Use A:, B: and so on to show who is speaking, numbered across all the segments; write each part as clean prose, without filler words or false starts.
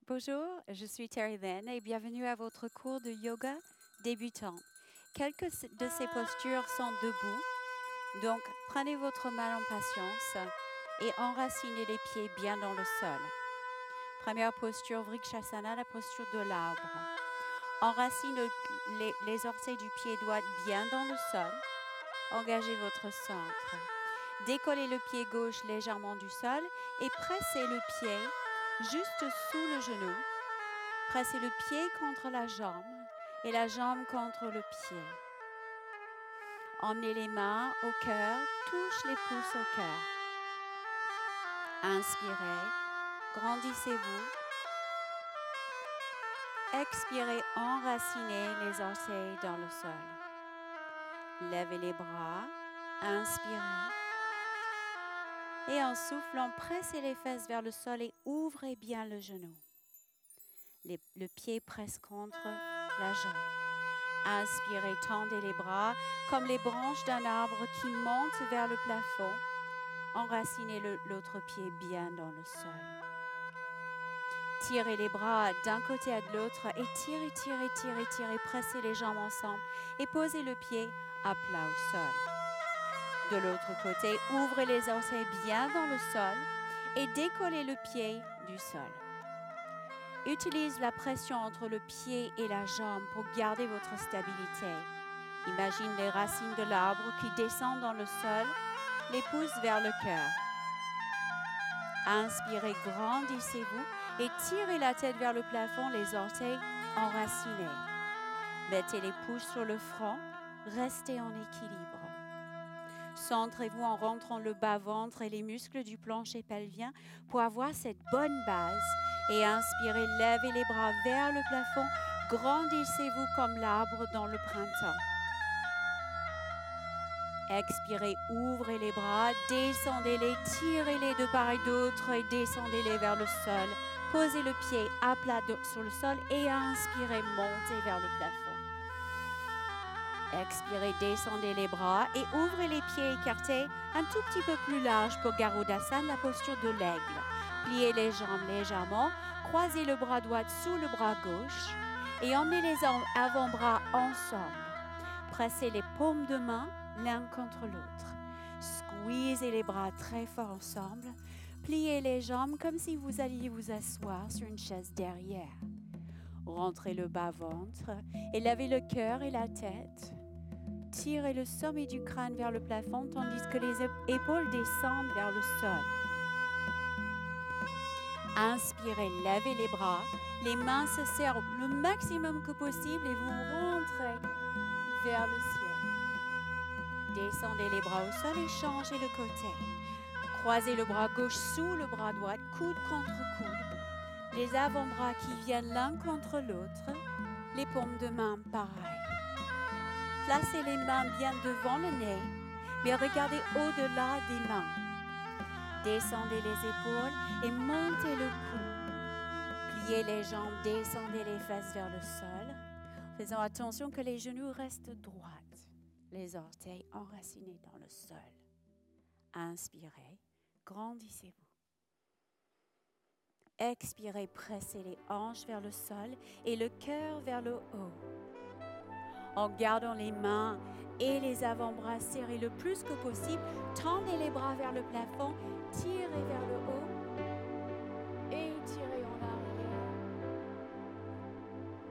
A: Bonjour, je suis Terry Lynn et bienvenue à votre cours de yoga débutant. Quelques de ces postures sont debout, donc prenez votre mal en patience et enracinez les pieds bien dans le sol. Première posture, Vrikshasana, la posture de l'arbre. Enracinez les orteils du pied droit bien dans le sol. Engagez votre centre. Décollez le pied gauche légèrement du sol et pressez le pied juste sous le genou. Pressez le pied contre la jambe et la jambe contre le pied. Emmenez les mains au cœur, touche les pouces au cœur. Inspirez, grandissez-vous. Expirez, enracinez les orteils dans le sol. Levez les bras, inspirez. Et en soufflant, pressez les fesses vers le sol et ouvrez bien le genou. Le pied presse contre la jambe. Inspirez, tendez les bras comme les branches d'un arbre qui montent vers le plafond. Enracinez l'autre pied bien dans le sol. Tirez les bras d'un côté à l'autre et tirez. Pressez les jambes ensemble et posez le pied à plat au sol. De l'autre côté, ouvrez les orteils bien dans le sol et décollez le pied du sol. Utilise la pression entre le pied et la jambe pour garder votre stabilité. Imagine les racines de l'arbre qui descendent dans le sol, les pouces vers le cœur. Inspirez, grandissez-vous et tirez la tête vers le plafond, les orteils enracinés. Mettez les pouces sur le front, restez en équilibre. Centrez-vous en rentrant le bas-ventre et les muscles du plancher pelvien pour avoir cette bonne base. Et inspirez, levez les bras vers le plafond, grandissez-vous comme l'arbre dans le printemps. Expirez, ouvrez les bras, descendez-les, tirez-les de part et d'autre et descendez-les vers le sol. Posez le pied à plat sur le sol et inspirez, montez vers le plafond. Expirez, descendez les bras et ouvrez les pieds écartés un tout petit peu plus large pour Garudasana, la posture de l'aigle. Pliez les jambes légèrement, croisez le bras droit sous le bras gauche et emmenez les avant-bras ensemble. Pressez les paumes de main l'un contre l'autre. Squeezez les bras très fort ensemble. Pliez les jambes comme si vous alliez vous asseoir sur une chaise derrière. Rentrez le bas-ventre et lavez le cœur et la tête. Tirez le sommet du crâne vers le plafond tandis que les épaules descendent vers le sol. Inspirez, levez les bras. Les mains se serrent le maximum que possible et vous rentrez vers le ciel. Descendez les bras au sol et changez le côté. Croisez le bras gauche sous le bras droit, coude contre coude. Les avant-bras qui viennent l'un contre l'autre. Les paumes de main pareil. Placez les mains bien devant le nez, mais regardez au-delà des mains. Descendez les épaules et montez le cou. Pliez les jambes, descendez les fesses vers le sol. Faisons attention que les genoux restent droits. Les orteils enracinés dans le sol. Inspirez, grandissez-vous. Expirez, pressez les hanches vers le sol et le cœur vers le haut. En gardant les mains et les avant-bras serrés le plus que possible, tendez les bras vers le plafond, tirez vers le haut et tirez en arrière.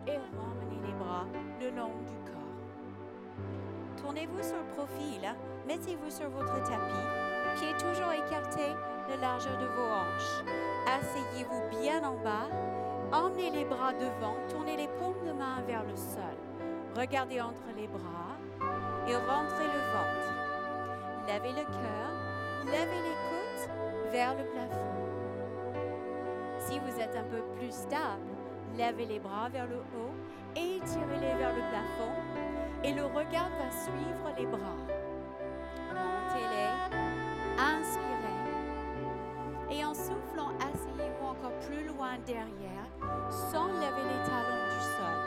A: Et ramenez les bras le long du corps. Tournez-vous sur le profil, mettez-vous sur votre tapis, pieds toujours écartés, la largeur de vos hanches. Asseyez-vous bien en bas, emmenez les bras devant, tournez les paumes de main vers le sol. Regardez entre les bras et rentrez le ventre. Levez le cœur, levez les côtes vers le plafond. Si vous êtes un peu plus stable, levez les bras vers le haut et tirez-les vers le plafond. Et le regard va suivre les bras. Montez-les, inspirez. Et en soufflant, asseyez-vous encore plus loin derrière, sans lever les talons du sol.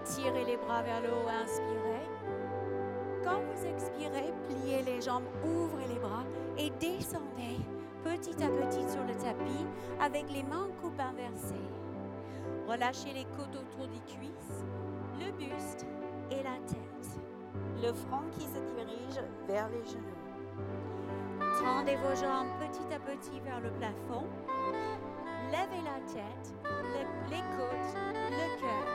A: Tirez les bras vers le haut, inspirez. Quand vous expirez, pliez les jambes, ouvrez les bras et descendez petit à petit sur le tapis avec les mains en coupe inversée. Relâchez les côtes autour des cuisses, le buste et la tête. Le front qui se dirige vers les genoux. Tendez vos jambes petit à petit vers le plafond. Levez la tête, les côtes, le cœur.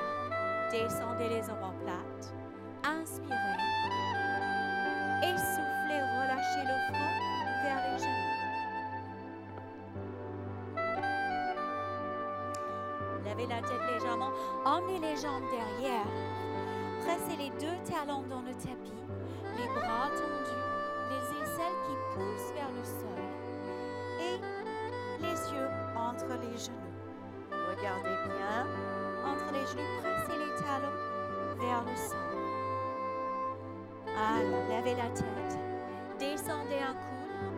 A: Descendez les omoplates. Inspirez. Et soufflez, relâchez le front vers les genoux. Levez la tête légèrement, emmenez les jambes derrière. Pressez les deux talons dans le tapis, les bras tendus, les aisselles qui poussent vers le sol et les yeux entre les genoux. Regardez bien, entre les genoux, pressez les talons vers le sol. Alors, levez la tête, descendez un coude,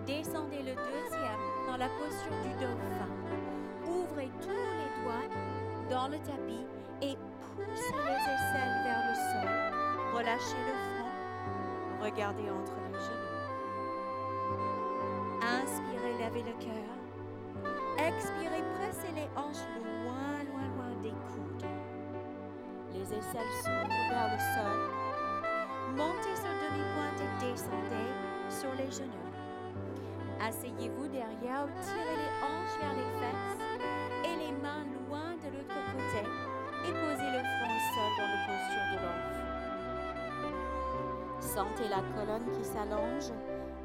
A: descendez le deuxième dans la posture du dauphin. Ouvrez tous les doigts dans le tapis et poussez les aisselles vers le sol. Relâchez le front. Regardez entre les genoux. Inspirez, levez le cœur. Expirez, pressez les hanches loin, loin, loin des coudes. Les aisselles s'ouvrent vers le sol. Montez sur demi-pointe et descendez sur les genoux. Asseyez-vous derrière ou tirez les hanches vers les fesses et les mains loin de l'autre côté et posez le front au sol dans la posture de l'enfant. Sentez la colonne qui s'allonge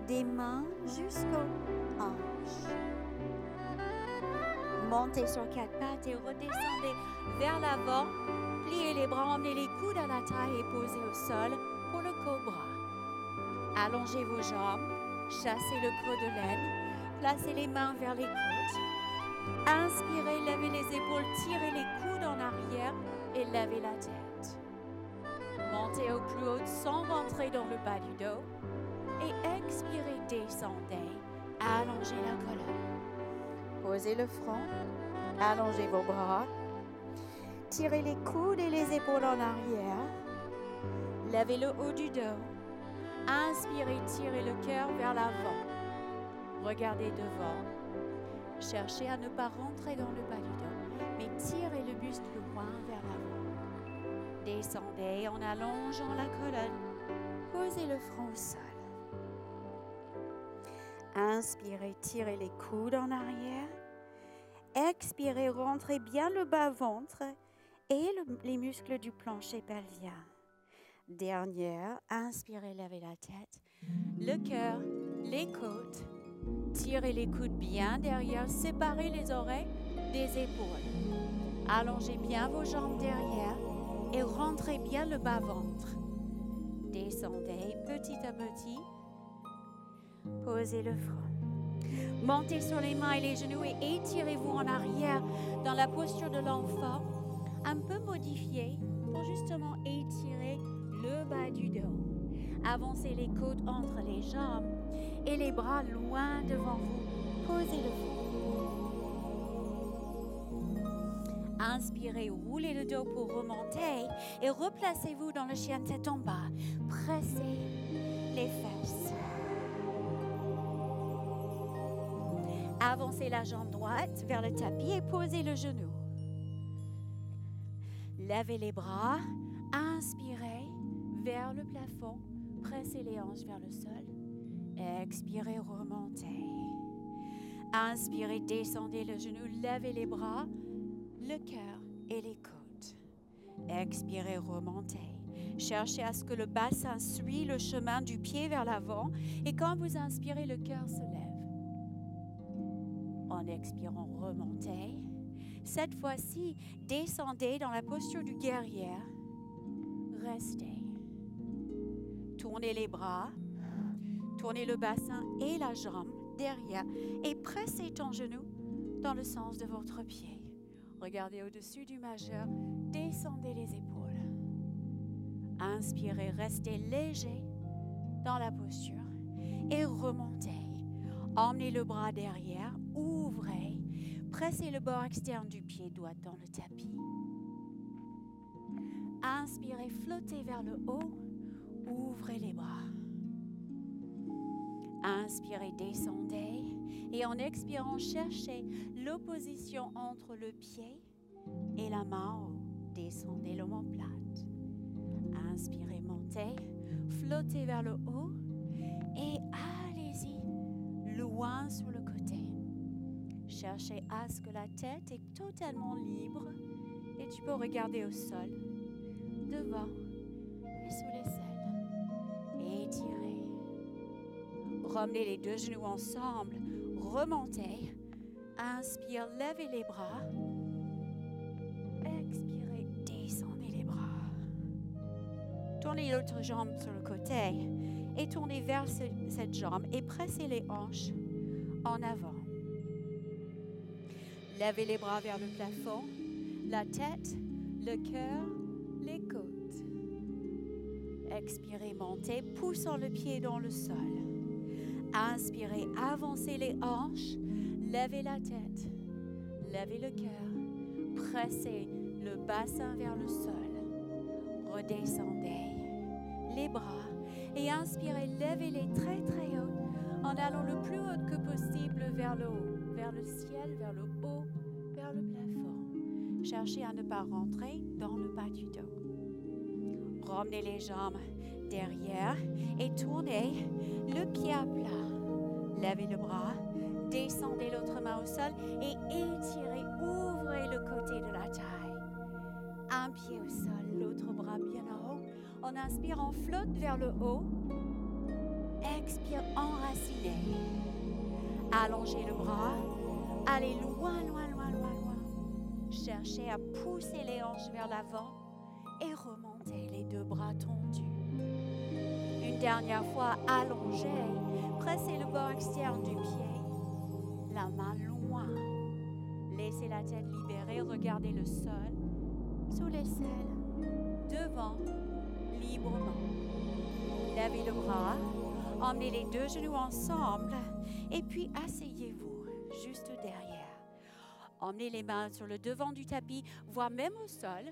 A: des mains jusqu'aux hanches. Montez sur quatre pattes et redescendez vers l'avant. Pliez les bras, emmenez les coudes à la taille et posez au sol pour le cobra. Allongez vos jambes, chassez le creux de l'aine, placez les mains vers les côtes. Inspirez, levez les épaules, tirez les coudes en arrière et levez la tête. Montez au plus haut sans rentrer dans le bas du dos. Et expirez, descendez, allongez la colonne. Posez le front, allongez vos bras. Tirez les coudes et les épaules en arrière. Levez le haut du dos. Inspirez, tirez le cœur vers l'avant. Regardez devant. Cherchez à ne pas rentrer dans le bas du dos, mais tirez le buste loin vers l'avant. Descendez en allongeant la colonne. Posez le front au sol. Inspirez, tirez les coudes en arrière. Expirez, rentrez bien le bas-ventre et les muscles du plancher pelvien. Dernière, inspirez, levez la tête, le cœur, les côtes. Tirez les coudes bien derrière, séparez les oreilles des épaules. Allongez bien vos jambes derrière et rentrez bien le bas-ventre. Descendez petit à petit. Posez le front. Montez sur les mains et les genoux et étirez-vous en arrière dans la posture de l'enfant, un peu modifiée pour justement étirer le bas du dos. Avancez les côtes entre les jambes et les bras loin devant vous. Posez le front. Inspirez, roulez le dos pour remonter et replacez-vous dans le chien tête en bas. Pressez les fesses. Avancez la jambe droite vers le tapis et posez le genou. Levez les bras, inspirez vers le plafond, pressez les hanches vers le sol. Expirez, remontez. Inspirez, descendez le genou, levez les bras, le cœur et les côtes. Expirez, remontez. Cherchez à ce que le bassin suive le chemin du pied vers l'avant et quand vous inspirez, le cœur se lève. En expirant, remontez. Cette fois-ci, descendez dans la posture du guerrier. Restez. Tournez les bras, tournez le bassin et la jambe derrière et pressez ton genou dans le sens de votre pied. Regardez au-dessus du majeur, descendez les épaules. Inspirez, restez léger dans la posture et remontez. Emmenez le bras derrière, ouvrez, pressez le bord externe du pied droit dans le tapis. Inspirez, flottez vers le haut, ouvrez les bras. Inspirez, descendez Et en expirant, cherchez l'opposition entre le pied et la main en haut. Descendez l'omoplate. Inspirez, montez, flottez vers le haut et allez-y, loin sur le côté. Cherchez à ce que la tête est totalement libre et tu peux regarder au sol, devant et sous l'aisselle. Étirez. Ramenez les deux genoux ensemble, remontez. Inspire, levez les bras. Expirez, descendez les bras. Tournez l'autre jambe sur le côté et tournez vers cette jambe et pressez les hanches en avant. Levez les bras vers le plafond, la tête, le cœur, les côtes. Expirez, montez, poussant le pied dans le sol. Inspirez, avancez les hanches, levez la tête, levez le cœur, pressez le bassin vers le sol. Redescendez les bras et inspirez, levez-les très très haut en allant le plus haut que possible vers le haut, vers le ciel, vers le haut, vers le plafond. Cherchez à ne pas rentrer dans le bas du dos. Ramenez les jambes derrière et tournez le pied à plat. Levez le bras, descendez l'autre main au sol et étirez, ouvrez le côté de la taille. Un pied au sol, l'autre bras bien en haut. En inspirant, flotte vers le haut. Expire, enracinez. Allongez le bras. Allez loin, loin, loin, loin, loin. Cherchez à pousser les hanches vers l'avant et remontez les deux bras tendus. Une dernière fois, allongez. Pressez le bord externe du pied. La main loin. Laissez la tête libérée. Regardez le sol. Sous l'aisselle. Devant. Librement. Levez le bras. Emmenez les deux genoux ensemble. Et puis, asseyez-vous juste derrière. Emmenez les mains sur le devant du tapis, voire même au sol.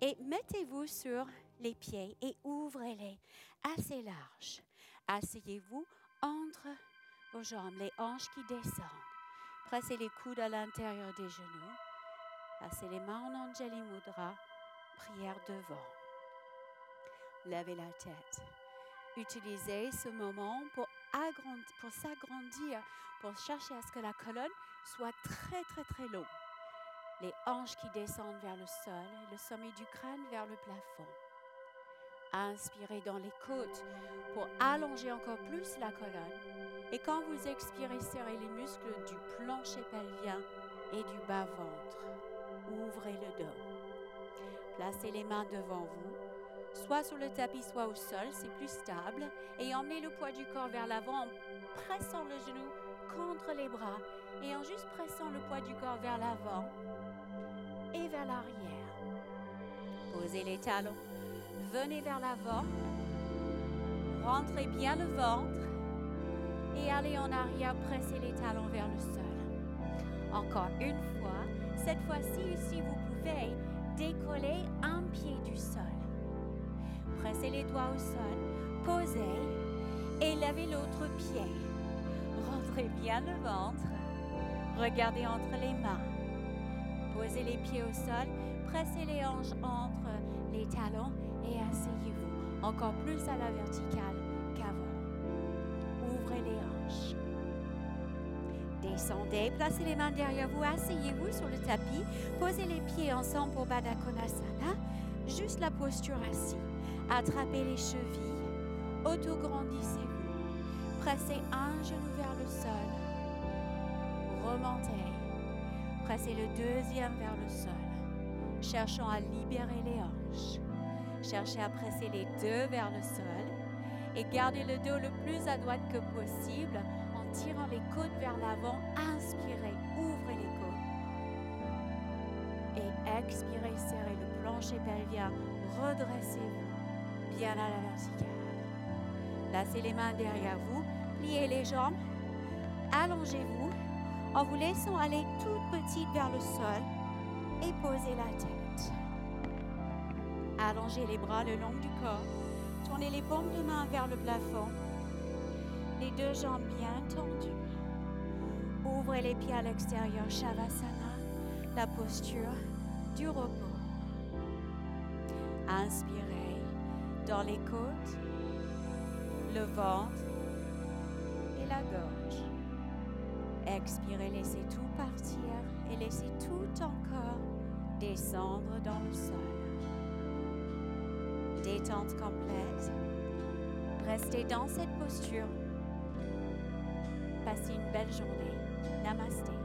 A: Et mettez-vous sur les pieds et ouvrez-les assez larges. Asseyez-vous entre vos jambes, les hanches qui descendent. Pressez les coudes à l'intérieur des genoux. Passez les mains en Anjali Mudra. Prière devant. Levez la tête. Utilisez ce moment pour s'agrandir, pour chercher à ce que la colonne soit très, très, très longue. Les hanches qui descendent vers le sol et le sommet du crâne vers le plafond. Inspirez dans les côtes pour allonger encore plus la colonne. Et quand vous expirez, serrez les muscles du plancher pelvien et du bas-ventre. Ouvrez le dos. Placez les mains devant vous, soit sur le tapis, soit au sol, c'est plus stable. Et emmenez le poids du corps vers l'avant en pressant le genou contre les bras et en juste pressant le poids du corps vers l'avant et vers l'arrière. Posez les talons. Venez vers l'avant. Rentrez bien le ventre. Et allez en arrière, pressez les talons vers le sol. Encore une fois. Cette fois-ci, si vous pouvez, décoller un pied du sol. Pressez les doigts au sol. Posez. Et levez l'autre pied. Rentrez bien le ventre. Regardez entre les mains. Posez les pieds au sol. Pressez les hanches entre les talons et asseyez-vous encore plus à la verticale qu'avant. Ouvrez les hanches. Descendez, placez les mains derrière vous, asseyez-vous sur le tapis, posez les pieds ensemble pour Baddha Konasana, juste la posture assise. Attrapez les chevilles, autograndissez-vous, pressez un genou vers le sol, remontez, pressez le deuxième vers le sol. Cherchons à libérer les hanches. Cherchez à presser les deux vers le sol et gardez le dos le plus à droite que possible en tirant les côtes vers l'avant. Inspirez, ouvrez les côtes. Et expirez, serrez le plancher pelvien. Redressez-vous bien à la verticale. Placez les mains derrière vous, pliez les jambes, allongez-vous en vous laissant aller toute petite vers le sol. Et posez la tête. Allongez les bras le long du corps. Tournez les paumes de main vers le plafond. Les deux jambes bien tendues. Ouvrez les pieds à l'extérieur, Shavasana, la posture du repos. Inspirez dans les côtes, le ventre et la gorge. Expirez, laissez tout partir et laissez tout ton corps descendre dans le sol. Détente complète. Restez dans cette posture. Passez une belle journée. Namasté.